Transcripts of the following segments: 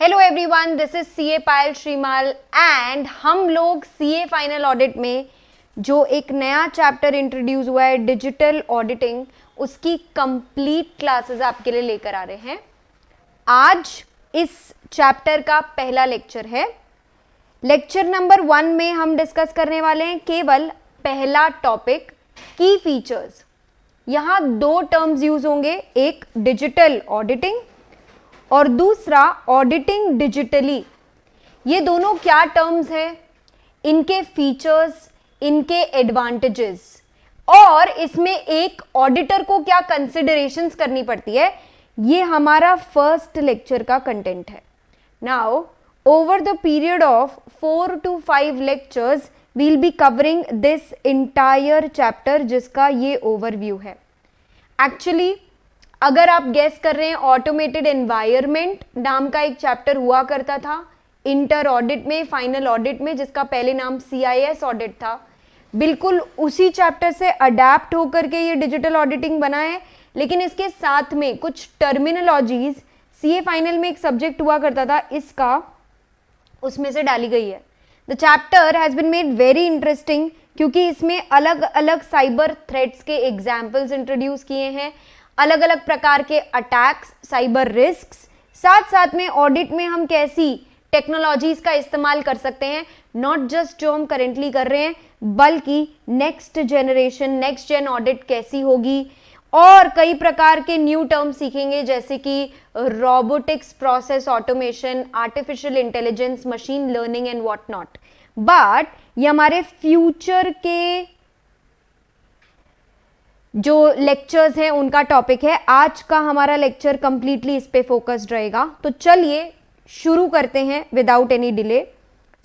Hello everyone, this is CA Payal Shrimal and हम लोग CA final audit में जो एक नया चैप्टर इंट्रोड्यूस हुआ है डिजिटल ऑडिटिंग, उसकी कंप्लीट क्लासेस आपके लिए लेकर आ रहे हैं। आज इस चैप्टर का पहला लेक्चर है। लेक्चर नंबर 1 में हम डिस्कस करने वाले हैं केवल पहला टॉपिक, की फीचर्स। यहाँ दो टर्म्स यूज होंगे, एक डिजिटल ऑडिटिंग और दूसरा ऑडिटिंग डिजिटली। ये दोनों क्या टर्म्स हैं, इनके फीचर्स, इनके एडवांटेजेस और इसमें एक ऑडिटर को क्या कंसिडरेशंस करनी पड़ती है, ये हमारा फर्स्ट लेक्चर का कंटेंट है। Now over the period of 4 to 5 lectures will be covering this entire chapter, जिसका ये ओवरव्यू है। एक्चुअली अगर आप गेस कर रहे हैं, ऑटोमेटेड एनवायरनमेंट नाम का एक चैप्टर हुआ करता था इंटर ऑडिट में, फाइनल ऑडिट में, जिसका पहले नाम CIS ऑडिट था। बिल्कुल उसी चैप्टर से अडेप्ट होकर के ये डिजिटल ऑडिटिंग बना है, लेकिन इसके साथ में कुछ टर्मिनोलॉजीज सीए फाइनल में एक सब्जेक्ट हुआ करता था इसका, उसमें से डाली गई है। The chapter has been made very interesting क्योंकि इसमें अलग अलग साइबर थ्रेट्स के एग्जाम्पल्स इंट्रोड्यूस किए हैं, अलग अलग प्रकार के अटैक्स, साइबर रिस्क्स, साथ साथ में ऑडिट में हम कैसी टेक्नोलॉजीज का इस्तेमाल कर सकते हैं, नॉट जस्ट जो हम करेंटली कर रहे हैं, बल्कि next generation, next gen audit कैसी होगी, और कई प्रकार के न्यू टर्म सीखेंगे जैसे कि robotics, process automation, artificial intelligence, machine learning and what not. But ये हमारे फ्यूचर के जो लेक्चर्स हैं उनका टॉपिक है। आज का हमारा लेक्चर कंप्लीटली इस पे फोकस्ड रहेगा। तो चलिए शुरू करते हैं विदाउट एनी डिले।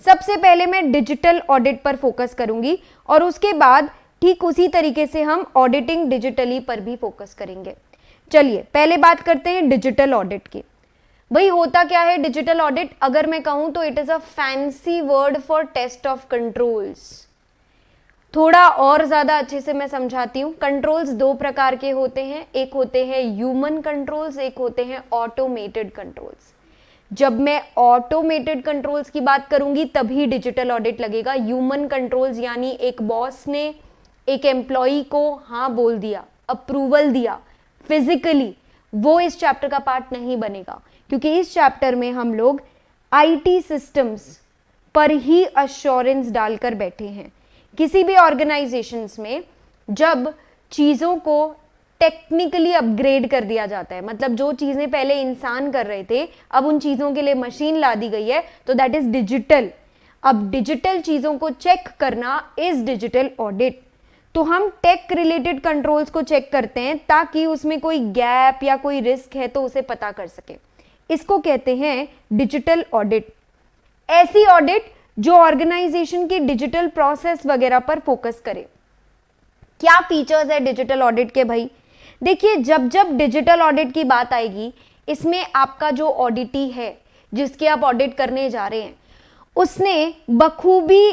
सबसे पहले मैं डिजिटल ऑडिट पर फोकस करूंगी और उसके बाद ठीक उसी तरीके से हम ऑडिटिंग डिजिटली पर भी फोकस करेंगे। चलिए पहले बात करते हैं डिजिटल ऑडिट की। भाई होता क्या है डिजिटल ऑडिट? अगर मैं कहूं तो it is a fancy word for test of controls. थोड़ा और ज्यादा अच्छे से मैं समझाती हूँ। कंट्रोल्स दो प्रकार के होते हैं, एक होते हैं ह्यूमन कंट्रोल्स, एक होते हैं ऑटोमेटेड कंट्रोल्स। जब मैं ऑटोमेटेड कंट्रोल्स की बात करूंगी तभी डिजिटल ऑडिट लगेगा। ह्यूमन कंट्रोल्स यानी एक बॉस ने एक एम्प्लॉई को हाँ बोल दिया, अप्रूवल दिया फिजिकली, वो इस चैप्टर का पार्ट नहीं बनेगा, क्योंकि इस चैप्टर में हम लोग IT सिस्टम्स पर ही अश्योरेंस डालकर बैठे हैं। किसी भी ऑर्गेनाइजेशंस में जब चीज़ों को टेक्निकली अपग्रेड कर दिया जाता है, मतलब जो चीज़ें पहले इंसान कर रहे थे अब उन चीज़ों के लिए मशीन ला दी गई है, तो दैट इज डिजिटल। अब डिजिटल चीज़ों को चेक करना इज डिजिटल ऑडिट। तो हम टेक रिलेटेड कंट्रोल्स को चेक करते हैं ताकि उसमें कोई गैप या कोई रिस्क है तो उसे पता कर सके। इसको कहते हैं डिजिटल ऑडिट। ऐसी ऑडिट जो ऑर्गेनाइजेशन की डिजिटल प्रोसेस वगैरह पर फोकस करे। क्या फीचर्स है डिजिटल ऑडिट के भाई? देखिए, जब जब डिजिटल ऑडिट की बात आएगी, इसमें आपका जो ऑडिटी है जिसके आप ऑडिट करने जा रहे हैं, उसने बखूबी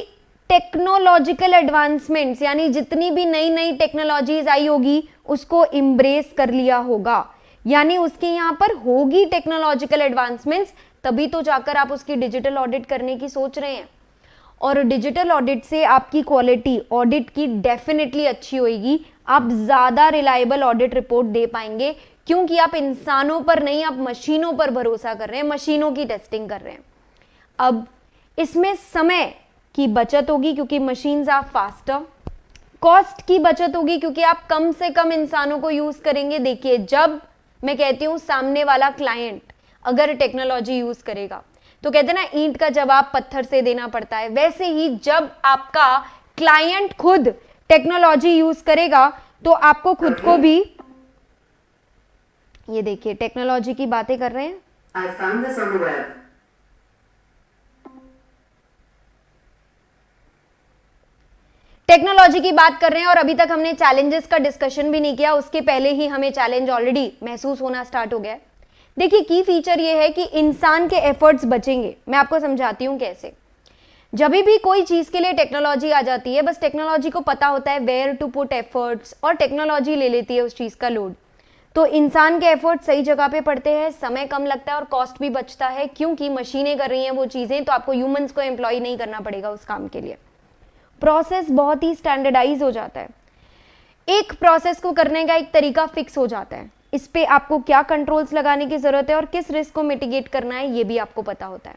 टेक्नोलॉजिकल एडवांसमेंट्स यानी जितनी भी नई नई टेक्नोलॉजीज आई होगी उसको इम्ब्रेस कर लिया होगा। यानी उसके यहाँ पर होगी टेक्नोलॉजिकल एडवांसमेंट्स, तभी तो जाकर आप उसकी डिजिटल ऑडिट करने की सोच रहे हैं। और डिजिटल ऑडिट से आपकी क्वालिटी ऑडिट की डेफिनेटली अच्छी होगी। आप ज़्यादा रिलायबल ऑडिट रिपोर्ट दे पाएंगे, क्योंकि आप इंसानों पर नहीं, आप मशीनों पर भरोसा कर रहे हैं, मशीनों की टेस्टिंग कर रहे हैं। अब इसमें समय की बचत होगी क्योंकि मशीन्स आर फास्टर, कॉस्ट की बचत होगी क्योंकि आप कम से कम इंसानों को यूज करेंगे। देखिए, जब मैं कहती हूँ सामने वाला क्लाइंट अगर टेक्नोलॉजी यूज करेगा तो कहते हैं ना, ईंट का जवाब पत्थर से देना पड़ता है, वैसे ही जब आपका क्लाइंट खुद टेक्नोलॉजी यूज करेगा तो आपको खुद को भी, ये देखिए टेक्नोलॉजी की बातें कर रहे हैं। I found this on the web. Technology की बात कर रहे हैं और अभी तक हमने चैलेंजेस का डिस्कशन भी नहीं किया, उसके पहले ही हमें चैलेंज ऑलरेडी महसूस होना स्टार्ट हो गया है। देखिए, की फीचर ये है कि इंसान के एफर्ट्स बचेंगे। मैं आपको समझाती हूँ कैसे। जब भी कोई चीज के लिए टेक्नोलॉजी आ जाती है, बस टेक्नोलॉजी को पता होता है वेयर टू पुट एफर्ट्स और टेक्नोलॉजी ले लेती है उस चीज का लोड। तो इंसान के एफर्ट सही जगह पे पड़ते हैं, समय कम लगता है और कॉस्ट भी बचता है, क्योंकि मशीनें कर रही हैं वो चीज़ें, तो आपको ह्यूमंस को एम्प्लॉय नहीं करना पड़ेगा उस काम के लिए। प्रोसेस बहुत ही स्टैंडर्डाइज हो जाता है, एक प्रोसेस को करने का एक तरीका फिक्स हो जाता है। इस पे आपको क्या कंट्रोल्स लगाने की जरूरत है और किस रिस्क को मिटिगेट करना है ये भी आपको पता होता है।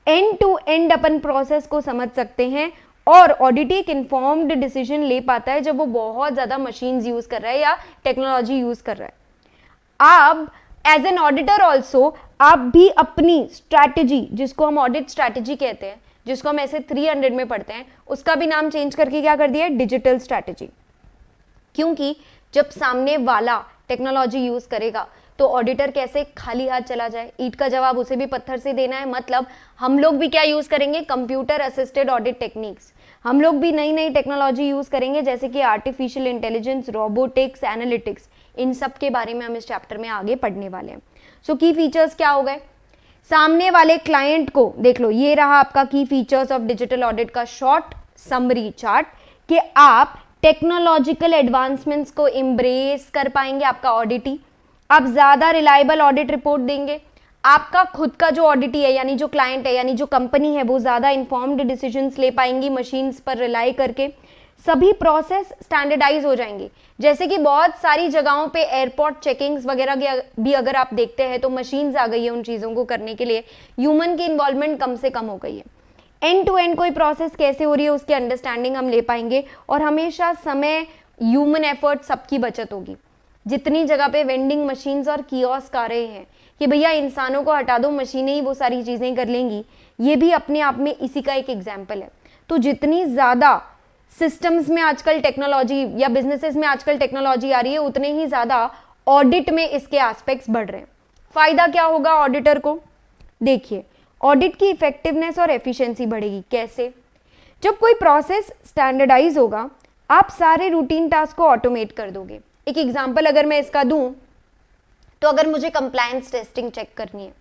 एंड टू एंड अपन प्रोसेस को समझ सकते हैं और ऑडिट एक इन्फॉर्म्ड डिसीजन ले पाता है जब वो बहुत ज़्यादा मशीन्स यूज़ कर रहा है या टेक्नोलॉजी यूज़ कर रहा है। आप एज एन ऑडिटर ऑल्सो आप भी अपनी स्ट्रैटेजी, जिसको हम ऑडिट स्ट्रैटेजी कहते हैं, जिसको हम ऐसे 300 में पढ़ते हैं, उसका भी नाम चेंज करके क्या कर दिया है, डिजिटल स्ट्रैटेजी। क्योंकि जब सामने वाला टेक्नोलॉजी यूज करेगा तो ऑडिटर कैसे खाली हाथ चला जाए, ईंट का जवाब उसे भी पत्थर से देना है। मतलब हम लोग भी क्या यूज करेंगे, कंप्यूटर असिस्टेड ऑडिट टेक्निक्स। हम लोग भी नई नई टेक्नोलॉजी यूज करेंगे, जैसे कि आर्टिफिशियल इंटेलिजेंस, रोबोटिक्स, एनालिटिक्स, इन सब के बारे में हम इस चैप्टर में आगे पढ़ने वाले हैं। सो की फीचर्स क्या हो गए, सामने वाले क्लाइंट को देख लो, ये रहा आपका की फीचर्स ऑफ डिजिटल ऑडिट का शॉर्ट समरी चार्ट, कि आप टेक्नोलॉजिकल एडवांसमेंट्स को एम्ब्रेस कर पाएंगे, आपका ऑडिटी, आप ज्यादा रिलायबल ऑडिट रिपोर्ट देंगे, आपका खुद का जो ऑडिटी है यानी जो क्लाइंट है यानी जो कंपनी है वो ज्यादा इन्फॉर्म्ड डिसीजंस ले पाएंगी मशीन्स पर रिलाई करके, सभी प्रोसेस स्टैंडर्डाइज हो जाएंगे। जैसे कि बहुत सारी जगहों पे एयरपोर्ट चेकिंग्स वगैरह भी अगर आप देखते हैं तो मशीन्स आ गई है उन चीज़ों को करने के लिए, ह्यूमन की इन्वॉल्वमेंट कम से कम हो गई है। एंड टू एंड कोई प्रोसेस कैसे हो रही है उसकी अंडरस्टैंडिंग हम ले पाएंगे और हमेशा समय, ह्यूमन एफर्ट सबकी बचत होगी। जितनी जगह पे वेंडिंग मशीन्स और कियोस्क आ रहे हैं कि भैया इंसानों को हटा दो, मशीनें ही वो सारी चीज़ें कर लेंगी, ये भी अपने आप में इसी का एक एग्जाम्पल है। तो जितनी ज़्यादा सिस्टम्स में आजकल टेक्नोलॉजी या बिजनेसेस में आजकल टेक्नोलॉजी आ रही है, उतने ही ज़्यादा ऑडिट में इसके एस्पेक्ट्स बढ़ रहे हैं। फ़ायदा क्या होगा ऑडिटर को, देखिए ऑडिट की इफेक्टिवनेस और एफिशिएंसी बढ़ेगी। कैसे, जब कोई प्रोसेस स्टैंडर्डाइज होगा आप सारे रूटीन टास्क को ऑटोमेट कर दोगे। एक एग्जांपल अगर मैं इसका दूं तो अगर मुझे कंप्लायंस टेस्टिंग चेक करनी है,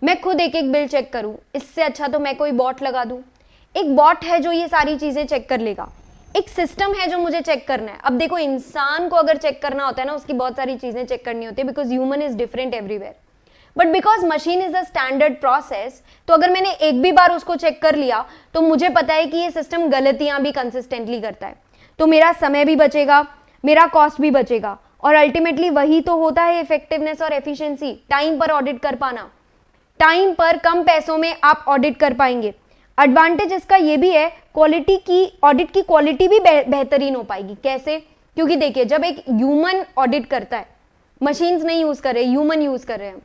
मैं खुद एक एक बिल चेक करूं, इससे अच्छा तो मैं कोई बॉट लगा दूं। एक बॉट है जो ये सारी चीज़ें चेक कर लेगा, एक सिस्टम है जो मुझे चेक करना है। अब देखो इंसान को अगर चेक करना होता है ना, उसकी बहुत सारी चीज़ें चेक करनी होती है, because human is different everywhere, but because machine is a standard process, तो अगर मैंने एक भी बार उसको चेक कर लिया तो मुझे पता है कि ये सिस्टम गलतियां भी कंसिस्टेंटली करता है, तो मेरा समय भी बचेगा, मेरा कॉस्ट भी बचेगा, और अल्टीमेटली वही तो होता है इफेक्टिवनेस और एफिशिएंसी, टाइम पर ऑडिट कर पाना। टाइम पर कम पैसों में आप ऑडिट कर पाएंगे। एडवांटेज इसका ये भी है, क्वालिटी की, ऑडिट की क्वालिटी भी बेहतरीन हो पाएगी। कैसे, क्योंकि देखिए जब एक ह्यूमन ऑडिट करता है, मशीन्स नहीं यूज कर रहे, ह्यूमन यूज कर रहे हैं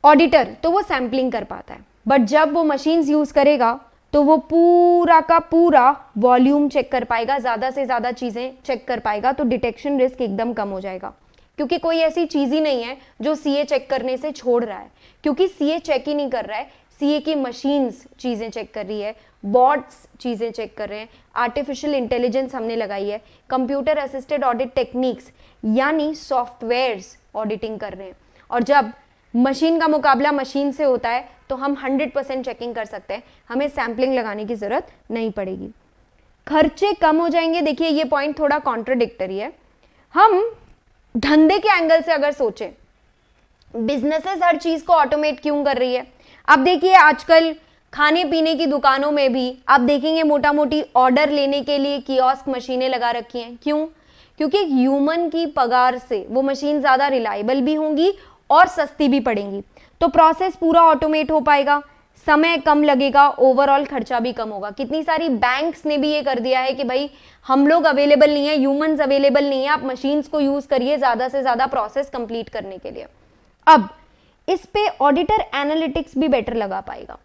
ऑडिटर, तो वो सैम्पलिंग कर पाता है, बट जब वो मशीन्स यूज करेगा तो वो पूरा का पूरा वॉल्यूम चेक कर पाएगा, ज़्यादा से ज़्यादा चीज़ें चेक कर पाएगा, तो डिटेक्शन रिस्क एकदम कम हो जाएगा। क्योंकि कोई ऐसी चीज़ ही नहीं है जो सीए चेक करने से छोड़ रहा है, क्योंकि सीए चेक ही नहीं कर रहा है, सीए की मशीन्स चीज़ें चेक कर रही है, बॉट्स चीज़ें चेक कर रहे हैं, आर्टिफिशियल इंटेलिजेंस हमने लगाई है, कंप्यूटर असिस्टेड ऑडिट टेक्निक्स यानी सॉफ्टवेयर्स ऑडिटिंग कर रहे हैं। और जब मशीन का मुकाबला मशीन से होता है तो हम 100% चेकिंग कर सकते हैं, हमें सैम्पलिंग लगाने की ज़रूरत नहीं पड़ेगी, खर्चे कम हो जाएंगे। देखिए ये पॉइंट थोड़ा कॉन्ट्राडिक्टरी है। हम धंधे के एंगल से अगर सोचें, बिजनेसेस हर चीज़ को ऑटोमेट क्यों कर रही है, अब देखिए आजकल खाने पीने की दुकानों में भी आप देखेंगे मोटा मोटी ऑर्डर लेने के लिए कियोस्क मशीनें लगा रखी हैं। क्यों, क्योंकि ह्यूमन की पगार से वो मशीन ज़्यादा रिलायबल भी होंगी और सस्ती भी पड़ेंगी, तो प्रोसेस पूरा ऑटोमेट हो पाएगा, समय कम लगेगा, ओवरऑल खर्चा भी कम होगा। कितनी सारी बैंक्स ने भी ये कर दिया है कि भाई हम लोग अवेलेबल नहीं है, ह्यूमंस अवेलेबल नहीं है, आप मशीन्स को यूज करिए ज़्यादा से ज़्यादा प्रोसेस कंप्लीट करने के लिए। अब इस पे ऑडिटर एनालिटिक्स भी बेटर लगा पाएगा।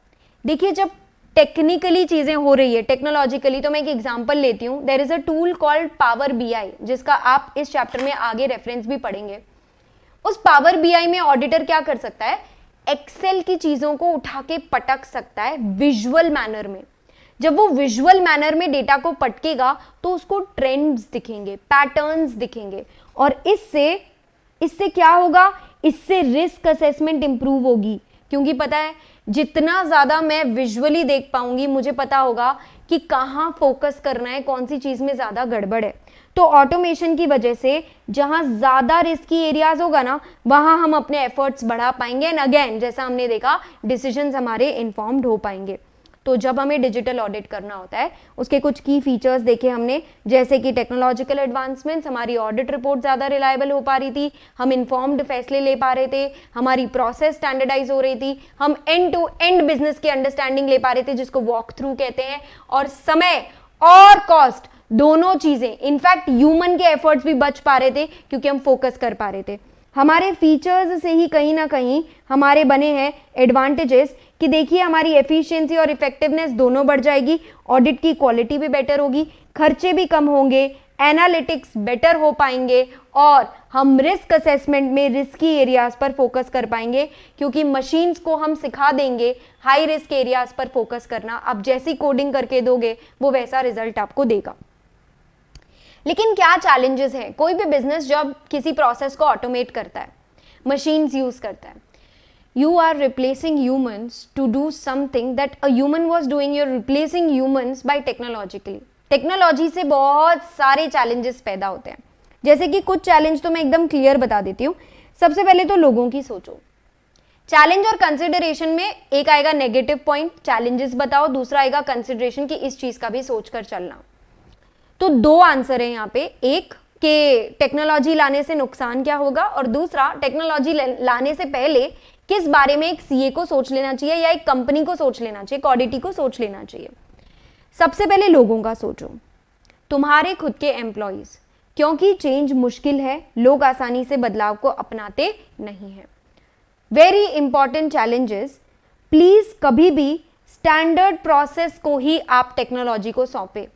देखिए जब टेक्निकली चीज़ें हो रही है टेक्नोलॉजिकली, तो मैं एक एग्जांपल लेती हूँ, there is a tool called Power BI, जिसका आप इस चैप्टर में आगे रेफरेंस भी पढ़ेंगे। उस पावर बीआई में ऑडिटर क्या कर सकता है, एक्सेल की चीजों को उठा के पटक सकता है विजुअल मैनर में। जब वो विजुअल मैनर में डेटा को पटकेगा तो उसको ट्रेंड्स दिखेंगे, पैटर्न्स दिखेंगे, और इससे क्या होगा, इससे रिस्क असेसमेंट इंप्रूव होगी, क्योंकि पता है जितना ज़्यादा मैं विजुअली देख पाऊंगी मुझे पता होगा कि कहाँ फोकस करना है, कौन सी चीज़ में ज़्यादा गड़बड़ है। तो ऑटोमेशन की वजह से जहाँ ज़्यादा रिस्की एरियाज होगा ना वहाँ हम अपने एफर्ट्स बढ़ा पाएंगे एंड अगेन जैसा हमने देखा डिसीजंस हमारे इन्फॉर्म्ड हो पाएंगे। तो जब हमें डिजिटल ऑडिट करना होता है उसके कुछ की फीचर्स देखे हमने, जैसे कि टेक्नोलॉजिकल एडवांसमेंट्स, हमारी ऑडिट रिपोर्ट ज़्यादा रिलायबल हो पा रही थी, हम इन्फॉर्म्ड फैसले ले पा रहे थे, हमारी प्रोसेस स्टैंडर्डाइज हो रही थी, हम एंड टू एंड बिजनेस की अंडरस्टैंडिंग ले पा रहे थे जिसको वॉक थ्रू कहते हैं, और समय और कॉस्ट दोनों चीज़ें, इनफैक्ट ह्यूमन के एफर्ट्स भी बच पा रहे थे क्योंकि हम फोकस कर पा रहे थे। हमारे फीचर्स से ही कहीं ना कहीं हमारे बने हैं एडवांटेजेस कि देखिए हमारी एफिशिएंसी और इफेक्टिवनेस दोनों बढ़ जाएगी, ऑडिट की क्वालिटी भी बेटर होगी, खर्चे भी कम होंगे, एनालिटिक्स बेटर हो पाएंगे और हम रिस्क असेसमेंट में रिस्की एरियाज पर फोकस कर पाएंगे क्योंकि मशीन्स को हम सिखा देंगे हाई रिस्क एरियाज पर फोकस करना। आप जैसी कोडिंग करके दोगे वो वैसा रिजल्ट आपको देगा। लेकिन क्या चैलेंजेस हैं? कोई भी बिजनेस जब किसी प्रोसेस को ऑटोमेट करता है, मशीन्स यूज करता है, you are replacing humans to do something that a human was doing, you are replacing humans by technologically. Technology से बहुत सारे चैलेंजेस पैदा होते हैं, जैसे कि कुछ चैलेंज तो मैं एकदम क्लियर बता देती हूँ। सबसे पहले तो लोगों की सोचो। चैलेंज और कंसिडरेशन में एक आएगा नेगेटिव पॉइंट, चैलेंजेस बताओ, दूसरा आएगा कंसिडरेशन की इस चीज का भी सोच कर चलना। तो दो आंसर है यहाँ पे, एक कि टेक्नोलॉजी लाने से नुकसान क्या होगा और दूसरा टेक्नोलॉजी लाने से पहले किस बारे में एक सीए को सोच लेना चाहिए या एक कंपनी को सोच लेना चाहिए, एक ऑडिटी को सोच लेना चाहिए। सबसे पहले लोगों का सोचो, तुम्हारे खुद के एम्प्लॉइज, क्योंकि चेंज मुश्किल है, लोग आसानी से बदलाव को अपनाते नहीं हैं। वेरी इंपॉर्टेंट चैलेंजेस, प्लीज कभी भी स्टैंडर्ड प्रोसेस को ही आप टेक्नोलॉजी को सौंपे।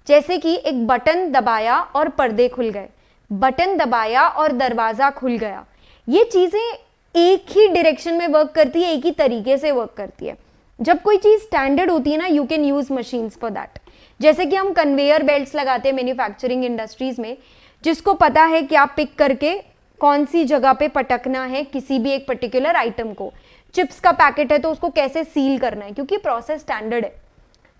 जैसे कि एक बटन दबाया और पर्दे खुल गए, बटन दबाया और दरवाजा खुल गया, ये चीजें एक ही डायरेक्शन में वर्क करती है, एक ही तरीके से वर्क करती है। जब कोई चीज स्टैंडर्ड होती है ना, you can use machines for that. जैसे कि हम कन्वेयर बेल्ट्स लगाते हैं मैन्युफैक्चरिंग इंडस्ट्रीज में, जिसको पता है कि आप पिक करके कौन सी जगह पे पटकना है किसी भी एक पर्टिकुलर आइटम को। चिप्स का पैकेट है तो उसको कैसे सील करना है, क्योंकि प्रोसेस स्टैंडर्ड है।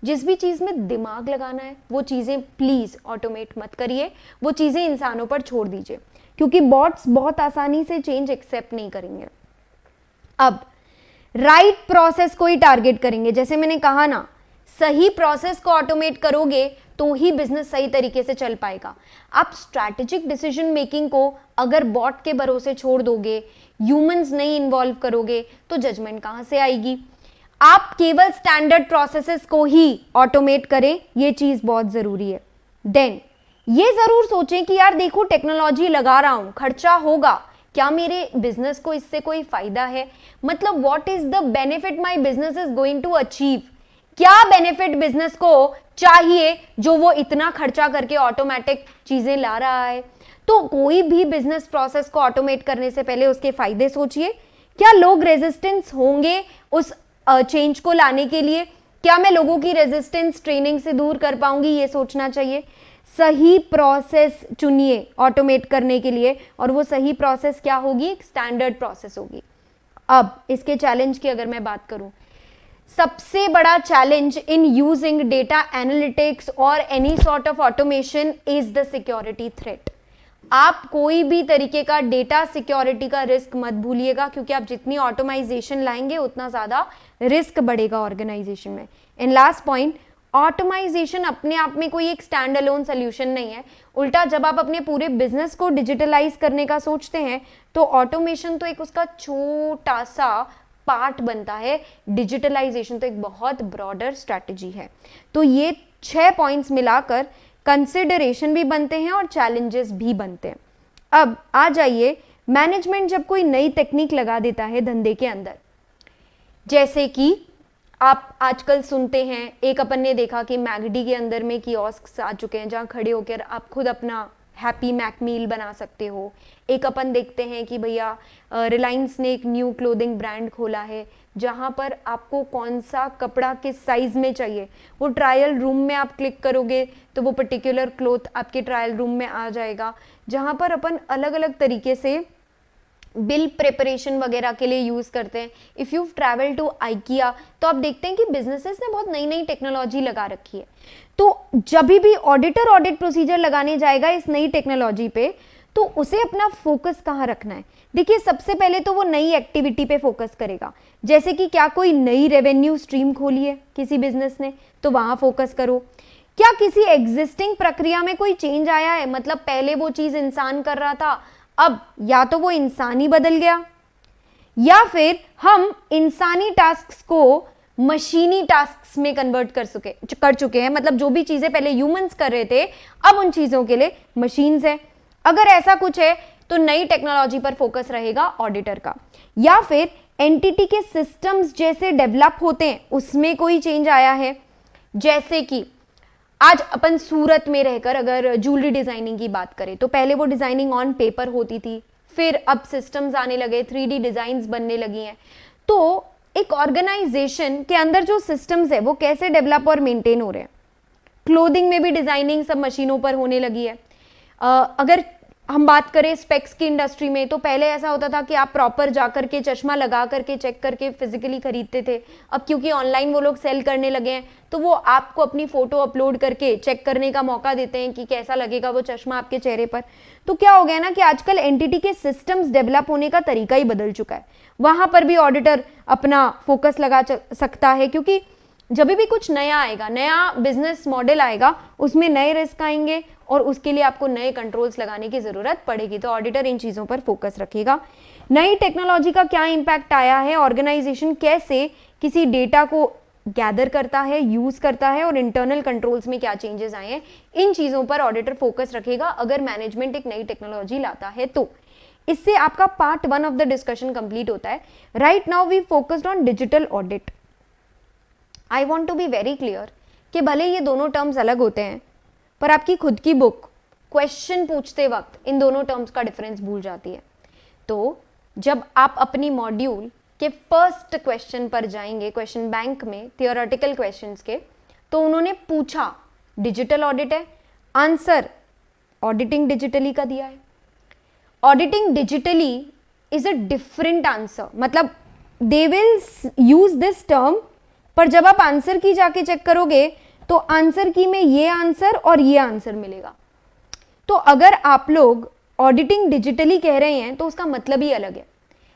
जिस भी चीज में दिमाग लगाना है वो चीजें प्लीज ऑटोमेट मत करिए, वो चीजें इंसानों पर छोड़ दीजिए, क्योंकि बॉट्स बहुत आसानी से चेंज एक्सेप्ट नहीं करेंगे। अब राइट प्रोसेस को ही टारगेट करेंगे। जैसे मैंने कहा ना, सही प्रोसेस को ऑटोमेट करोगे तो ही बिजनेस सही तरीके से चल पाएगा। आप स्ट्रैटेजिक डिसीजन मेकिंग को अगर बॉट के भरोसे छोड़ दोगे, ह्यूमंस नहीं इन्वॉल्व करोगे, तो जजमेंट कहां से आएगी। आप केवल स्टैंडर्ड प्रोसेसेस को ही ऑटोमेट करें, ये चीज बहुत जरूरी है। देन ये जरूर सोचें कि यार देखो टेक्नोलॉजी लगा रहा हूं, खर्चा होगा, क्या मेरे बिजनेस को इससे कोई फायदा है, मतलब what is the benefit my business is going to achieve. क्या बेनिफिट बिजनेस को चाहिए जो वो इतना खर्चा करके ऑटोमेटिक चीजें ला रहा है। तो कोई भी बिजनेस प्रोसेस को ऑटोमेट करने से पहले उसके फायदे सोचिए। क्या लोग रेजिस्टेंस होंगे उस चेंज को लाने के लिए, क्या मैं लोगों की रेजिस्टेंस ट्रेनिंग से दूर कर पाऊंगी, ये सोचना चाहिए। सही प्रोसेस चुनिए ऑटोमेट करने के लिए, और वो सही प्रोसेस क्या होगी, एक स्टैंडर्ड प्रोसेस होगी। अब इसके चैलेंज की अगर मैं बात करूं, सबसे बड़ा challenge in using data analytics और any sort of automation is the security threat. आप कोई भी तरीके का डेटा सिक्योरिटी का रिस्क मत भूलिएगा, क्योंकि आप जितनी ऑटोमाइजेशन लाएंगे उतना ज्यादा रिस्क बढ़ेगा ऑर्गेनाइजेशन में। एंड लास्ट पॉइंट, ऑटोमाइजेशन अपने आप में कोई एक स्टैंड अलोन सोल्यूशन नहीं है। उल्टा जब आप अपने पूरे बिजनेस को डिजिटलाइज करने का सोचते हैं तो ऑटोमेशन तो एक उसका छोटा सा पार्ट बनता है, डिजिटलाइजेशन तो एक बहुत ब्रॉडर स्ट्रैटेजी है। तो ये 6 पॉइंट्स मिलाकर कंसिडरेशन भी बनते हैं और चैलेंजेस भी बनते हैं। अब आ जाइए, मैनेजमेंट जब कोई नई टेक्निक लगा देता है धंधे के अंदर, जैसे कि आप आजकल सुनते हैं, एक अपन ने देखा कि मैगडी के अंदर में कियोस्क आ चुके हैं जहां खड़े होकर आप खुद अपना हैप्पी मैक मील बना सकते हो। एक अपन देखते हैं कि भैया रिलायंस ने एक न्यू क्लोथिंग ब्रांड खोला है जहां पर आपको कौन सा कपड़ा किस साइज में चाहिए, वो ट्रायल रूम में आप क्लिक करोगे तो वो पर्टिकुलर क्लोथ आपके ट्रायल रूम में आ जाएगा, जहां पर अपन अलग अलग तरीके से बिल प्रिपरेशन वगैरह के लिए यूज़ करते हैं। If you travel to IKEA तो आप देखते हैं कि बिजनेसेस ने बहुत नई नई टेक्नोलॉजी लगा रखी है। तो जब भी ऑडिटर ऑडिट प्रोसीजर लगाने जाएगा इस नई टेक्नोलॉजी पे, तो उसे अपना फोकस कहाँ रखना है? देखिए, सबसे पहले तो वो नई एक्टिविटी पे फोकस करेगा, जैसे कि क्या कोई नई रेवेन्यू स्ट्रीम खोली है किसी बिजनेस ने, तो वहाँ फोकस करो। क्या किसी एग्जिस्टिंग प्रक्रिया में कोई चेंज आया है, मतलब पहले वो चीज़ इंसान कर रहा था, अब या तो वो इंसान ही बदल गया, या फिर हम इंसानी टास्क्स को मशीनी टास्क्स में कन्वर्ट कर चुके हैं, मतलब जो भी चीजें पहले ह्यूमंस कर रहे थे अब उन चीजों के लिए मशीन्स है। अगर ऐसा कुछ है तो नई टेक्नोलॉजी पर फोकस रहेगा ऑडिटर का। या फिर एंटिटी के सिस्टम्स जैसे डेवलप होते हैं उसमें कोई चेंज आया है, जैसे कि आज अपन सूरत में रहकर अगर ज्वेलरी डिजाइनिंग की बात करें तो पहले वो डिजाइनिंग ऑन पेपर होती थी, फिर अब सिस्टम्स आने लगे, 3D डिजाइन्स बनने लगी हैं। तो एक ऑर्गेनाइजेशन के अंदर जो सिस्टम्स है वो कैसे डेवलप और मेंटेन हो रहे हैं। क्लोथिंग में भी डिजाइनिंग सब मशीनों पर होने लगी है। अगर हम बात करें स्पेक्स की इंडस्ट्री में, तो पहले ऐसा होता था कि आप प्रॉपर जाकर के चश्मा लगा करके चेक करके फिजिकली खरीदते थे। अब क्योंकि ऑनलाइन वो लोग सेल करने लगे हैं तो वो आपको अपनी फोटो अपलोड करके चेक करने का मौका देते हैं कि कैसा लगेगा वो चश्मा आपके चेहरे पर। तो क्या हो गया ना कि आजकल एंटिटी के सिस्टम्स डेवलप होने का तरीका ही बदल चुका है। वहां पर भी ऑडिटर अपना फोकस लगा सकता है, क्योंकि जब भी कुछ नया आएगा, नया बिजनेस मॉडल आएगा, उसमें नए रिस्क आएंगे और उसके लिए आपको नए कंट्रोल्स लगाने की जरूरत पड़ेगी। तो ऑडिटर इन चीजों पर फोकस रखेगा। नई टेक्नोलॉजी का क्या इंपैक्ट आया है, ऑर्गेनाइजेशन कैसे किसी डेटा को गैदर करता है, यूज करता है, और इंटरनल कंट्रोल्स में क्या चेंजेस आए हैं, इन चीजों पर ऑडिटर फोकस रखेगा अगर मैनेजमेंट एक नई टेक्नोलॉजी लाता है तो। इससे आपका part 1 of the discussion complete होता है। Right now we focused on digital audit. I want to be very clear कि भले ये दोनों टर्म्स अलग होते हैं, पर आपकी खुद की बुक क्वेश्चन पूछते वक्त इन दोनों टर्म्स का डिफरेंस भूल जाती है। तो जब आप अपनी मॉड्यूल के फर्स्ट क्वेश्चन पर जाएंगे, क्वेश्चन बैंक में थियोरेटिकल क्वेश्चंस के, तो उन्होंने पूछा डिजिटल ऑडिट है, आंसर ऑडिटिंग डिजिटली का दिया है। Auditing digitally is a different answer, मतलब they will use this term, पर जब आप आंसर की जाके चेक करोगे तो आंसर की में ये आंसर और ये आंसर मिलेगा। तो अगर आप लोग ऑडिटिंग डिजिटली कह रहे हैं तो उसका मतलब ही अलग है।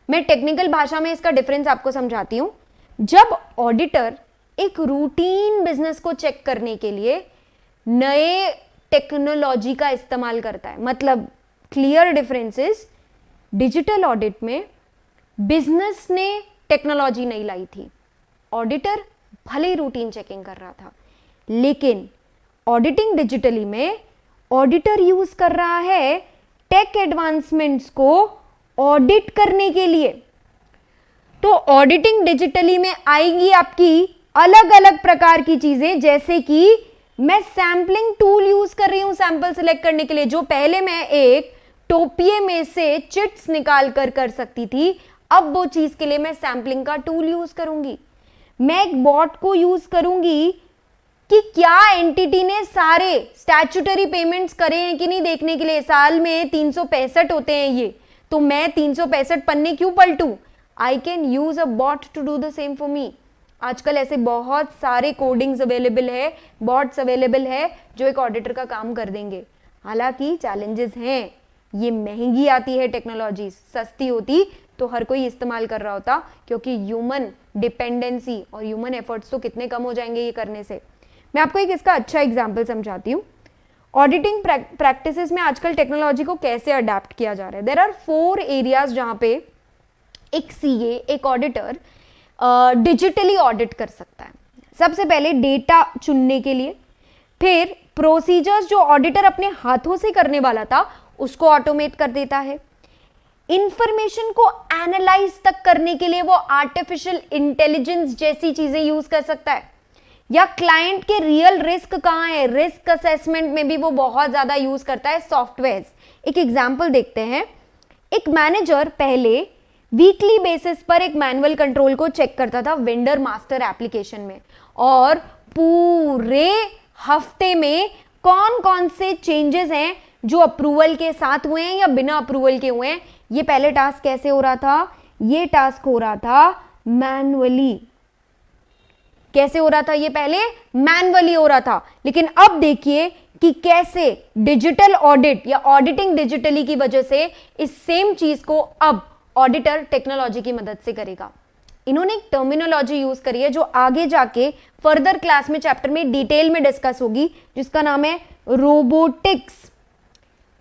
मैं टेक्निकल भाषा में इसका डिफरेंस आपको समझाती हूं। जब ऑडिटर एक रूटीन बिजनेस को चेक करने के लिए नए टेक्नोलॉजी का इस्तेमाल करता है, मतलब क्लियर डिफरेंसेस, डिजिटल ऑडिट में बिजनेस ने टेक्नोलॉजी नहीं लाई थी, ऑडिटर भले ही रूटीन चेकिंग कर रहा था, लेकिन ऑडिटिंग डिजिटली में ऑडिटर यूज कर रहा है टेक एडवांसमेंट्स को ऑडिट करने के लिए। तो ऑडिटिंग डिजिटली में आएगी आपकी अलग अलग प्रकार की चीजें, जैसे कि मैं सैंपलिंग टूल यूज कर रही हूं सैंपल सिलेक्ट करने के लिए, जो पहले मैं एक टोपिए में से चिट्स निकाल कर सकती थी, अब वो चीज के लिए मैं सैंपलिंग का टूल यूज करूंगी। मैं एक बॉट को यूज करूंगी कि क्या एंटिटी ने सारे स्टैट्यूटरी पेमेंट्स करे हैं कि नहीं देखने के लिए। साल में 365 होते हैं ये, तो मैं 365 पन्ने क्यों पलटूं? I can use a bot to do the same for me. आजकल ऐसे बहुत सारे कोडिंग्स अवेलेबल है, बॉट्स अवेलेबल है जो एक ऑडिटर का काम कर देंगे। हालांकि चैलेंजेस हैं, ये महंगी आती है टेक्नोलॉजी, सस्ती होती तो हर कोई इस्तेमाल कर रहा होता, क्योंकि ह्यूमन डिपेंडेंसी और ह्यूमन एफर्ट्स तो कितने कम हो जाएंगे ये करने से। मैं आपको एक इसका अच्छा एग्जांपल समझाती हूँ। ऑडिटिंग प्रैक्टिसेस में आजकल टेक्नोलॉजी को कैसे अडेप्ट किया जा रहा है। देयर आर 4 एरियाज जहाँ पे एक सीए, एक ऑडिटर डिजिटली ऑडिट कर सकता है। सबसे पहले डेटा चुनने के लिए, फिर प्रोसीजर्स जो ऑडिटर अपने हाथों से करने वाला था उसको ऑटोमेट कर देता है। इंफॉर्मेशन को एनालाइज तक करने के लिए वो आर्टिफिशियल इंटेलिजेंस जैसी चीजें यूज कर सकता है, या क्लाइंट के रियल रिस्क कहां है, रिस्क असेसमेंट में भी वो बहुत ज्यादा यूज करता है सॉफ्टवेयर। एक एग्जांपल देखते हैं। एक मैनेजर पहले वीकली बेसिस पर एक मैनुअल कंट्रोल को चेक करता था वेंडर मास्टर एप्लीकेशन में, और पूरे हफ्ते में कौन कौन से चेंजेस हैं जो अप्रूवल के साथ हुए हैं या बिना अप्रूवल के हुए हैं, ये पहले टास्क कैसे हो रहा था? ये टास्क हो रहा था मैन्युअली। कैसे हो रहा था? ये पहले मैन्युअली हो रहा था, लेकिन अब देखिए कि कैसे डिजिटल ऑडिट या ऑडिटिंग डिजिटली की वजह से इस सेम चीज को अब ऑडिटर टेक्नोलॉजी की मदद से करेगा। इन्होंने एक टर्मिनोलॉजी यूज करी है जो आगे जाके फर्दर क्लास में चैप्टर में डिटेल में डिस्कस होगी, जिसका नाम है robotics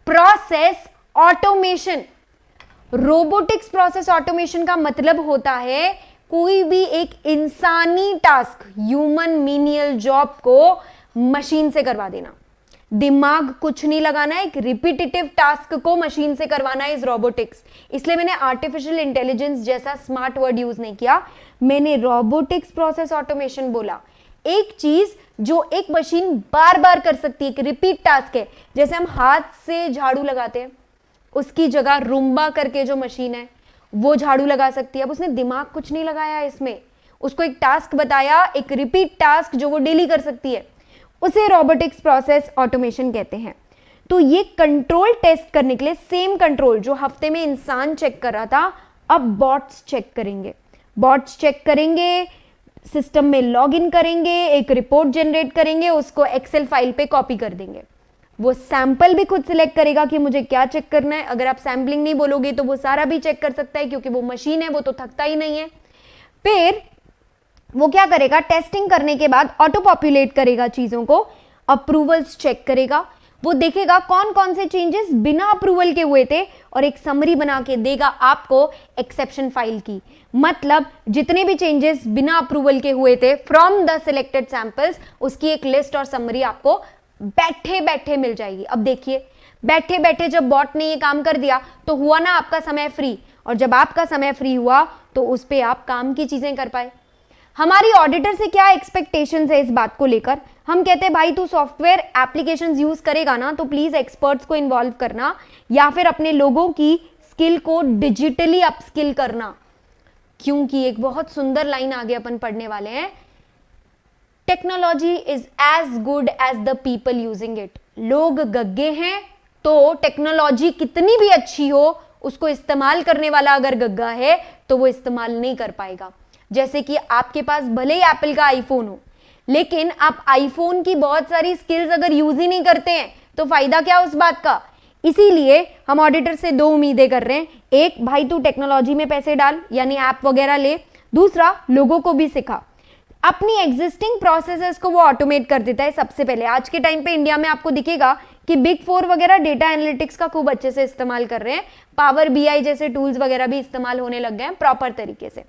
process automation. Robotics process automation का मतलब होता है कोई भी एक इंसानी टास्क, ह्यूमन मीनियल जॉब को मशीन से करवा देना। दिमाग कुछ नहीं लगाना है, एक रिपीटेटिव टास्क को मशीन से करवाना इज रोबोटिक्स। इसलिए मैंने आर्टिफिशियल इंटेलिजेंस जैसा स्मार्ट वर्ड यूज नहीं किया, मैंने रोबोटिक्स प्रोसेस ऑटोमेशन बोला। एक चीज जो एक मशीन बार बार कर सकती है, एक रिपीट टास्क है। जैसे हम हाथ से झाड़ू लगाते हैं, उसकी जगह रूम्बा करके जो मशीन है वो झाड़ू लगा सकती है। अब उसने दिमाग कुछ नहीं लगाया इसमें, उसको एक टास्क बताया, एक रिपीट टास्क जो वो डेली कर सकती है, उसे रोबोटिक्स प्रोसेस ऑटोमेशन कहते हैं। तो ये कंट्रोल टेस्ट करने के लिए सेम कंट्रोल जो हफ्ते में इंसान चेक कर रहा था, अब बॉट्स चेक करेंगे। बॉट्स चेक करेंगे, सिस्टम में लॉग इन करेंगे, एक रिपोर्ट जनरेट करेंगे, उसको एक्सेल फाइल पे कॉपी कर देंगे। वो सैंपल भी खुद सिलेक्ट करेगा कि मुझे क्या चेक करना है। अगर आप सैम्पलिंग नहीं बोलोगे तो वो सारा भी चेक कर सकता है, क्योंकि वो मशीन है, वो तो थकता ही नहीं है। फिर वो क्या करेगा, टेस्टिंग करने के बाद ऑटो पॉपुलेट करेगा चीजों को, अप्रूवल्स चेक करेगा, वो देखेगा कौन कौन से चेंजेस बिना अप्रूवल के हुए थे और एक समरी बना के देगा आपको एक्सेप्शन फाइल की। मतलब जितने भी चेंजेस बिना अप्रूवल के हुए थे फ्रॉम द सिलेक्टेड सैंपल्स, उसकी एक लिस्ट और समरी आपको बैठे बैठे मिल जाएगी। अब देखिए, बैठे बैठे जब बॉट ने ये काम कर दिया तो हुआ ना आपका समय फ्री, और जब आपका समय फ्री हुआ तो उस पर आप काम की चीजें कर पाए। हमारी ऑडिटर से क्या एक्सपेक्टेशंस है इस बात को लेकर? हम कहते हैं भाई तू सॉफ्टवेयर एप्लीकेशंस यूज करेगा ना तो प्लीज एक्सपर्ट्स को इन्वॉल्व करना, या फिर अपने लोगों की स्किल को डिजिटली अपस्किल करना। क्योंकि एक बहुत सुंदर लाइन आगे अपन पढ़ने वाले हैं, technology is as good as the people using it. लोग गग्गे हैं तो टेक्नोलॉजी कितनी भी अच्छी हो, उसको इस्तेमाल करने वाला अगर गग्गा है तो वो इस्तेमाल नहीं कर पाएगा। जैसे कि आपके पास भले ही एप्पल का आईफोन हो, लेकिन आप आईफोन की बहुत सारी स्किल्स अगर यूज ही नहीं करते हैं तो फायदा क्या उस बात का। इसीलिए हम ऑडिटर से दो उम्मीदें कर रहे हैं, एक भाई तू टेक्नोलॉजी में पैसे डाल यानी ऐप वगैरह ले, दूसरा लोगों को भी सिखा। अपनी एग्जिस्टिंग प्रोसेसेस को वो ऑटोमेट कर देता है। सबसे पहले आज के टाइम पे इंडिया में आपको दिखेगा कि बिग 4 वगैरह डेटा एनालिटिक्स का खूब अच्छे से इस्तेमाल कर रहे हैं, पावर बीआई जैसे टूल्स वगैरह भी इस्तेमाल होने लग गए हैं प्रॉपर तरीके से।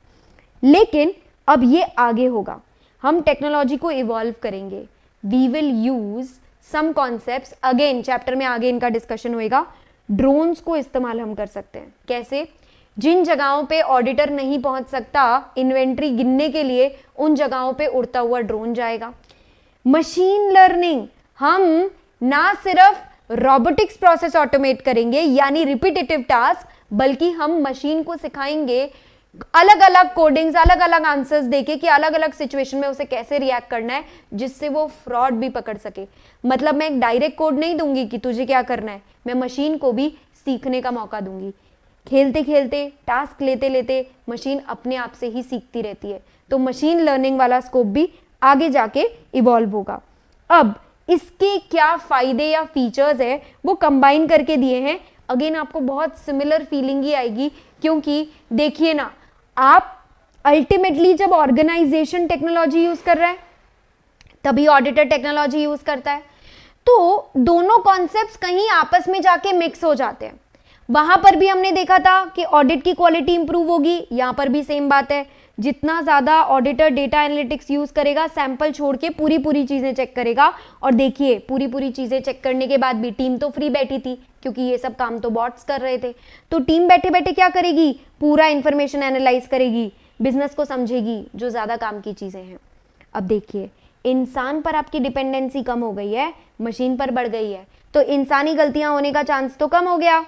लेकिन अब ये आगे होगा, हम टेक्नोलॉजी को इवॉल्व करेंगे। We will use some concepts, again chapter में आगे इनका डिस्कशन होएगा। ड्रोन्स को इस्तेमाल हम कर सकते हैं। कैसे? जिन जगहों पे ऑडिटर नहीं पहुंच सकता इन्वेंट्री गिनने के लिए, उन जगहों पे उड़ता हुआ ड्रोन जाएगा। मशीन लर्निंग, हम ना सिर्फ रोबोटिक्स प्रोसेस ऑटोमेट करेंगे यानी रिपीटेटिव टास्क, बल्कि हम मशीन को सिखाएंगे अलग अलग कोडिंग्स, अलग अलग आंसर्स देके कि अलग अलग सिचुएशन में उसे कैसे रिएक्ट करना है जिससे वो फ्रॉड भी पकड़ सके। मतलब मैं एक डायरेक्ट कोड नहीं दूंगी कि तुझे क्या करना है, मैं मशीन को भी सीखने का मौका दूंगी। खेलते खेलते, टास्क लेते लेते मशीन अपने आप से ही सीखती रहती है। तो मशीन लर्निंग वाला स्कोप भी आगे जाके इवॉल्व होगा। अब इसके क्या फायदे या फीचर्स है वो कंबाइन करके दिए हैं। अगेन आपको बहुत सिमिलर फीलिंग ही आएगी, क्योंकि देखिए ना, आप अल्टीमेटली जब ऑर्गेनाइजेशन टेक्नोलॉजी यूज कर रहा है तभी ऑडिटर टेक्नोलॉजी यूज करता है, तो दोनों कॉन्सेप्ट्स कहीं आपस में जाके मिक्स हो जाते हैं। वहां पर भी हमने देखा था कि ऑडिट की क्वालिटी इंप्रूव होगी, यहां पर भी सेम बात है। जितना ज्यादा ऑडिटर डेटा एनालिटिक्स यूज करेगा, सैंपल छोड़ के पूरी पूरी चीजें चेक करेगा। और देखिए, पूरी पूरी चीजें चेक करने के बाद भी टीम तो फ्री बैठी थी, क्योंकि ये सब काम तो बॉट्स कर रहे थे। तो टीम बैठे बैठे क्या करेगी? पूरा इंफॉर्मेशन एनालाइज करेगी, बिजनेस को समझेगी, जो ज्यादा काम की चीजें हैं। अब देखिए, इंसान पर आपकी डिपेंडेंसी कम हो गई है, मशीन पर बढ़ गई है, तो इंसानी गलतियां होने का चांस तो कम हो गया,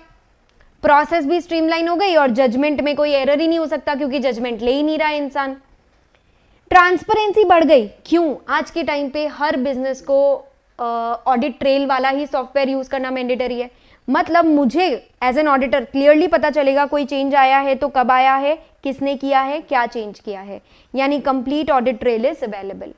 प्रोसेस भी स्ट्रीमलाइन हो गई और जजमेंट में कोई एरर ही नहीं हो सकता क्योंकि जजमेंट ले ही नहीं रहा इंसान। ट्रांसपेरेंसी बढ़ गई। क्यों? आज के टाइम पे हर बिजनेस को ऑडिट ट्रेल वाला ही सॉफ्टवेयर यूज करना मैंडेटरी है। मतलब मुझे एज एन ऑडिटर क्लियरली पता चलेगा कोई चेंज आया है तो कब आया है, किसने किया है, क्या चेंज किया है, यानी complete audit trail is available.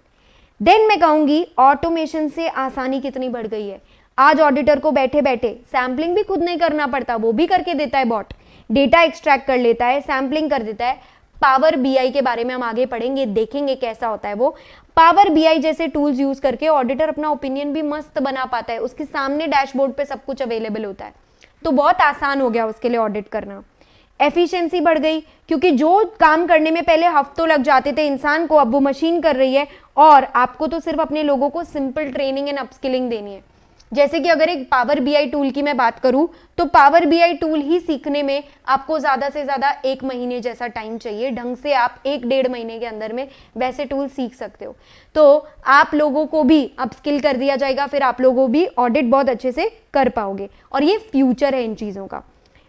Then मैं कहूंगी ऑटोमेशन से आसानी कितनी बढ़ गई है। आज ऑडिटर को बैठे बैठे सैम्पलिंग भी खुद नहीं करना पड़ता, वो भी करके देता है बॉट, डेटा एक्सट्रैक्ट कर लेता है, सैम्पलिंग कर देता है। पावर बीआई के बारे में हम आगे पढ़ेंगे, देखेंगे कैसा होता है वो। पावर बीआई जैसे टूल्स यूज करके ऑडिटर अपना ओपिनियन भी मस्त बना पाता है, उसके सामने डैशबोर्ड पे सब कुछ अवेलेबल होता है, तो बहुत आसान हो गया उसके लिए ऑडिट करना। एफिशिएंसी बढ़ गई, क्योंकि जो काम करने में पहले हफ्तों लग जाते थे इंसान को, अब वो मशीन कर रही है, और आपको तो सिर्फ अपने लोगों को सिंपल ट्रेनिंग एंड अपस्किलिंग देनी है। जैसे कि अगर एक पावर बीआई टूल की मैं बात करूं, तो पावर बीआई टूल ही सीखने में आपको ज्यादा से ज्यादा 1 महीने जैसा टाइम चाहिए, ढंग से आप 1-1.5 महीने के अंदर में वैसे टूल सीख सकते हो। तो आप लोगों को भी अपस्किल कर दिया जाएगा, फिर आप लोगों भी ऑडिट बहुत अच्छे से कर पाओगे, और ये फ्यूचर है इन चीजों का।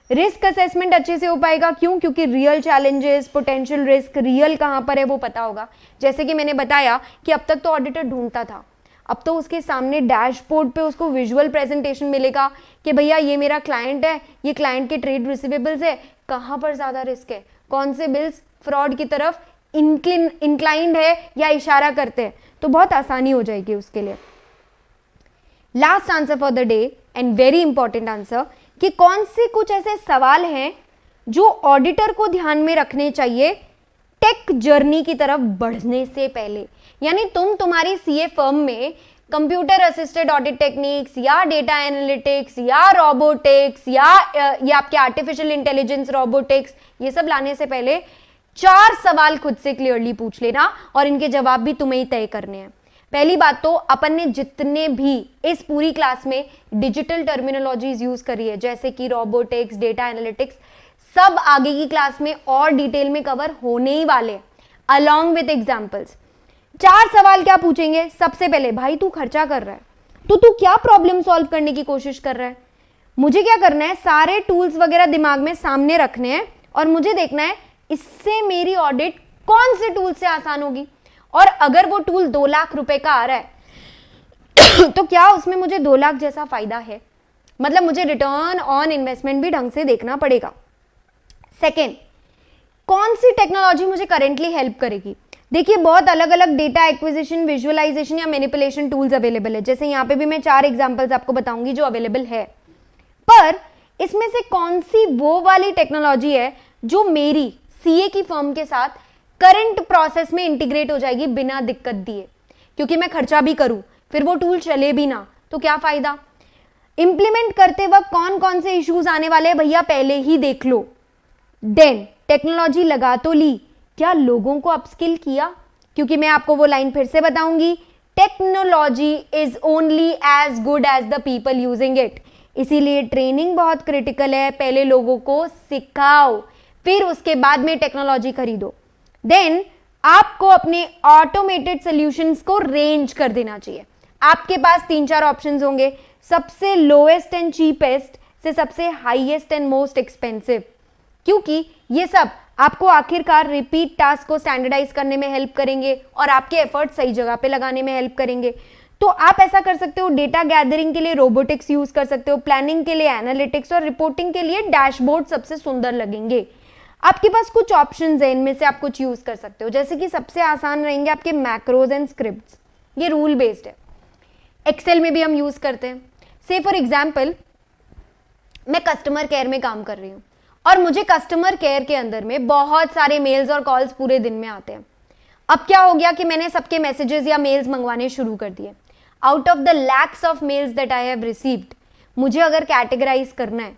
रिस्क असेसमेंट अच्छे से हो पाएगा, क्यों? क्योंकि real challenges, potential risk real कहाँ पर है वो पता होगा। जैसे कि मैंने बताया कि अब तक तो ऑडिटर ढूंढता था, अब तो उसके सामने डैशबोर्ड पे उसको विजुअल प्रेजेंटेशन मिलेगा कि भैया ये मेरा क्लाइंट है, ये क्लाइंट के ट्रेड रिसीवेबल्स है, कहाँ पर ज़्यादा रिस्क है, कौन से बिल्स फ्रॉड की तरफ इंक्लाइंड है या इशारा करते हैं, तो बहुत आसानी हो जाएगी उसके लिए। Last answer for the day and very important answer, कि कौन से कुछ ऐसे सवाल हैं जो ऑडिटर को ध्यान में रखने चाहिए टेक जर्नी की तरफ बढ़ने से पहले। यानी तुम्हारी सीए फर्म में कंप्यूटर असिस्टेड ऑडिट टेक्निक्स या डेटा एनालिटिक्स या रोबोटिक्स या ये आपके आर्टिफिशियल इंटेलिजेंस रोबोटिक्स, ये सब लाने से पहले 4 सवाल खुद से क्लियरली पूछ लेना, और इनके जवाब भी तुम्हें ही तय करने हैं। पहली बात तो अपन ने जितने भी इस पूरी क्लास में डिजिटल टर्मिनोलॉजीज यूज करी है, जैसे कि रोबोटिक्स, डेटा एनालिटिक्स, सब आगे की क्लास में और डिटेल में कवर होने ही वाले, अलॉन्ग विद एग्जाम्पल्स। 4 सवाल क्या पूछेंगे? सबसे पहले, भाई तू खर्चा कर रहा है तो तू क्या प्रॉब्लम सॉल्व करने की कोशिश कर रहा है? मुझे क्या करना है, सारे टूल्स वगैरह दिमाग में सामने रखने हैं, और मुझे देखना है इससे मेरी ऑडिट कौन से टूल से आसान होगी। और अगर वो टूल 2 लाख रुपए का आ रहा है तो क्या उसमें मुझे 2 लाख जैसा फायदा है? मतलब मुझे रिटर्न ऑन इन्वेस्टमेंट भी ढंग से देखना पड़ेगा। सेकेंड, कौन सी टेक्नोलॉजी मुझे करेंटली हेल्प करेगी? देखिए, बहुत अलग अलग डेटा एक्विजिशन, विजुअलाइजेशन या मैनिपुलेशन टूल्स अवेलेबल है। जैसे यहाँ पे भी मैं 4 एग्जांपल्स आपको बताऊंगी जो अवेलेबल है, पर इसमें से कौन सी वो वाली टेक्नोलॉजी है जो मेरी सीए की फर्म के साथ करंट प्रोसेस में इंटीग्रेट हो जाएगी बिना दिक्कत दिए? क्योंकि मैं खर्चा भी करूं फिर वो टूल चले भी ना तो क्या फायदा। इंप्लीमेंट करते वक्त कौन कौन से इश्यूज आने वाले हैं भैया पहले ही देख लो। देन टेक्नोलॉजी लगा तो ली, क्या लोगों को अपस्किल किया? क्योंकि मैं आपको वो लाइन फिर से बताऊंगी, technology is only as good as the people using it. इसीलिए ट्रेनिंग बहुत क्रिटिकल है। पहले लोगों को सिखाओ, फिर उसके बाद में टेक्नोलॉजी खरीदो। देन आपको अपने ऑटोमेटेड सॉल्यूशंस को रेंज कर देना चाहिए। आपके पास 3-4 ऑप्शंस होंगे, सबसे लोएस्ट एंड चीपेस्ट से सबसे हाईएस्ट एंड मोस्ट एक्सपेंसिव, क्योंकि ये सब आपको आखिरकार रिपीट टास्क को स्टैंडर्डाइज करने में हेल्प करेंगे और आपके एफर्ट सही जगह पे लगाने में हेल्प करेंगे। तो आप ऐसा कर सकते हो, डेटा गैदरिंग के लिए रोबोटिक्स यूज कर सकते हो, प्लानिंग के लिए एनालिटिक्स और रिपोर्टिंग के लिए डैशबोर्ड सबसे सुंदर लगेंगे। आपके पास कुछ ऑप्शंस हैं, इनमें से आप कुछ यूज कर सकते हो। जैसे कि सबसे आसान रहेंगे आपके मैक्रोज एंड स्क्रिप्ट्स, ये रूल बेस्ड है। एक्सेल में भी हम यूज करते हैं। से फॉर एग्जाम्पल, मैं कस्टमर केयर में काम कर रही हूँ और मुझे कस्टमर केयर के अंदर में बहुत सारे मेल्स और कॉल्स पूरे दिन में आते हैं। अब क्या हो गया कि मैंने सबके मैसेजेस या मेल्स मंगवाने शुरू कर दिए। Out of the lakhs of males that I have received, मुझे अगर कैटेगराइज करना है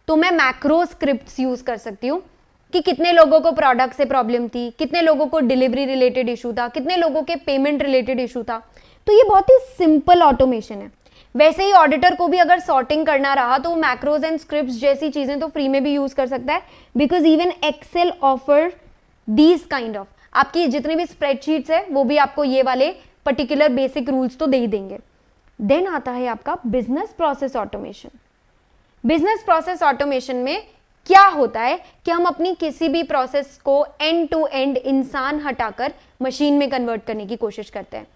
तो मैं मैक्रो स्क्रिप्ट्स यूज कर सकती हूँ कि कितने लोगों को प्रोडक्ट से प्रॉब्लम थी, कितने लोगों को डिलीवरी रिलेटेड इशू था, कितने लोगों के पेमेंट रिलेटेड इशू था। तो ये बहुत ही सिंपल ऑटोमेशन है। वैसे ही ऑडिटर को भी अगर सॉर्टिंग करना रहा तो मैक्रोज एंड स्क्रिप्ट्स जैसी चीजें तो फ्री में भी यूज कर सकता है, because even Excel offer these kind of, आपकी जितनी भी स्प्रेडशीट्स है वो भी आपको ये वाले पर्टिकुलर बेसिक रूल्स तो दे ही देंगे। देन आता है आपका business process automation. Business process automation में क्या होता है कि हम अपनी किसी भी प्रोसेस को एंड टू एंड इंसान हटाकर मशीन में कन्वर्ट करने की कोशिश करते हैं।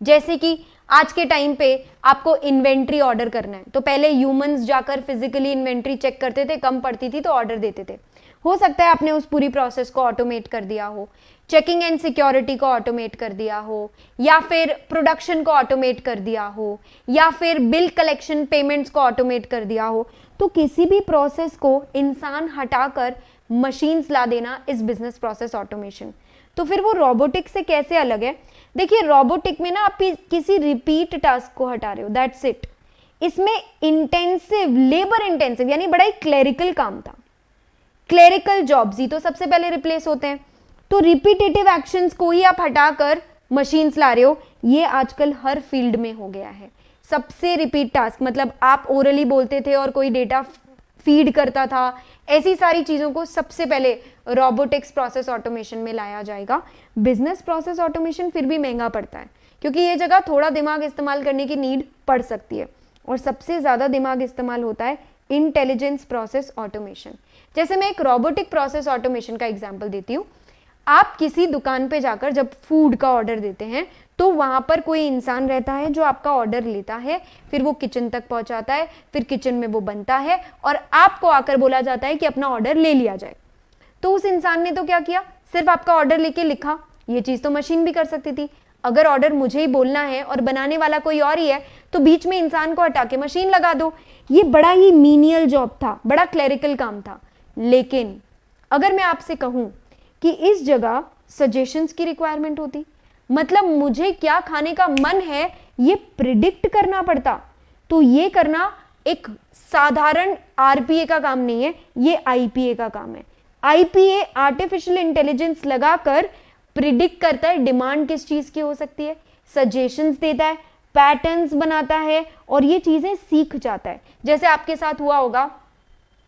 जैसे कि आज के टाइम पे आपको इन्वेंट्री ऑर्डर करना है, तो पहले ह्यूमंस जाकर फिजिकली इन्वेंट्री चेक करते थे, कम पड़ती थी तो ऑर्डर देते थे। हो सकता है आपने उस पूरी प्रोसेस को ऑटोमेट कर दिया हो, चेकिंग एंड सिक्योरिटी को ऑटोमेट कर दिया हो, या फिर प्रोडक्शन को ऑटोमेट कर दिया हो, या फिर बिल कलेक्शन पेमेंट्स को ऑटोमेट कर दिया हो। तो किसी भी प्रोसेस को इंसान हटाकर मशीन्स ला देना इस बिजनेस प्रोसेस ऑटोमेशन। तो फिर वो रोबोटिक से कैसे अलग है? देखिए, रोबोटिक में ना आप किसी रिपीट टास्क को हटा रहे हो, दैट्स इट। इसमें इंटेंसिव, लेबर इंटेंसिव यानी बड़ा ही क्लेरिकल काम था। क्लेरिकल जॉब्स ही तो सबसे पहले रिप्लेस होते हैं। तो रिपीटेटिव एक्शंस को ही आप हटाकर मशीन्स ला रहे हो, ये आजकल हर फील्ड में हो गया है। सबसे रिपीट टास्क मतलब आप ओरली बोलते थे और कोई डेटा फीड करता था, ऐसी सारी चीज़ों को सबसे पहले रोबोटिक्स प्रोसेस ऑटोमेशन में लाया जाएगा। बिजनेस प्रोसेस ऑटोमेशन फिर भी महंगा पड़ता है, क्योंकि ये जगह थोड़ा दिमाग इस्तेमाल करने की नीड पड़ सकती है, और सबसे ज़्यादा दिमाग इस्तेमाल होता है इंटेलिजेंस प्रोसेस ऑटोमेशन। जैसे मैं एक रोबोटिक प्रोसेस ऑटोमेशन का एग्जाम्पल देती हूँ। आप किसी दुकान पे जाकर जब फूड का ऑर्डर देते हैं तो वहाँ पर कोई इंसान रहता है जो आपका ऑर्डर लेता है, फिर वो किचन तक पहुँचाता है, फिर किचन में वो बनता है और आपको आकर बोला जाता है कि अपना ऑर्डर ले लिया जाए। तो उस इंसान ने तो क्या किया, सिर्फ आपका ऑर्डर लेके लिखा। ये चीज़ तो मशीन भी कर सकती थी। अगर ऑर्डर मुझे ही बोलना है और बनाने वाला कोई और ही है, तो बीच में इंसान को हटा के मशीन लगा दो। ये बड़ा ही मीनियल जॉब था, बड़ा क्लरिकल काम था। लेकिन अगर मैं आपसे कहूं कि इस जगह सजेशंस की रिक्वायरमेंट होती, मतलब मुझे क्या खाने का मन है ये प्रिडिक्ट करना पड़ता, तो ये करना एक साधारण आरपीए का काम नहीं है, ये आईपीए का काम है। आईपीए आर्टिफिशियल इंटेलिजेंस लगाकर प्रिडिक्ट करता है डिमांड किस चीज की हो सकती है, सजेशंस देता है, पैटर्न्स बनाता है और ये चीजें सीख जाता है। जैसे आपके साथ हुआ होगा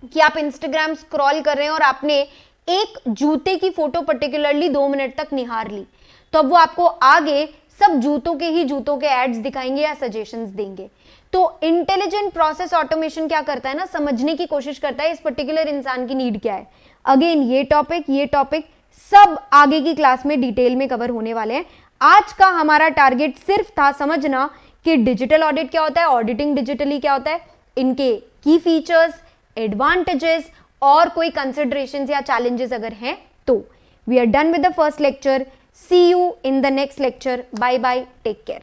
कि आप इंस्टाग्राम स्क्रॉल कर रहे हैं और आपने एक जूते की फोटो पर्टिकुलरली 2 मिनट तक निहार ली, तो अब वो आपको आगे सब जूतों के एड्स दिखाएंगे या सजेशंस देंगे। तो इंटेलिजेंट प्रोसेस ऑटोमेशन क्या करता है ना, समझने की कोशिश करता है इस पर्टिकुलर इंसान की नीड क्या है। अगेन ये टॉपिक सब आगे की क्लास में डिटेल में कवर होने वाले हैं। आज का हमारा टारगेट सिर्फ था समझना कि डिजिटल ऑडिट क्या होता है, ऑडिटिंग डिजिटली क्या होता है, इनके की फीचर्स, एडवांटेजेस और कोई कंसिडरेशंस या चैलेंजेस अगर हैं तो। We are done with the first lecture. See you in the next lecture. Bye bye, take care.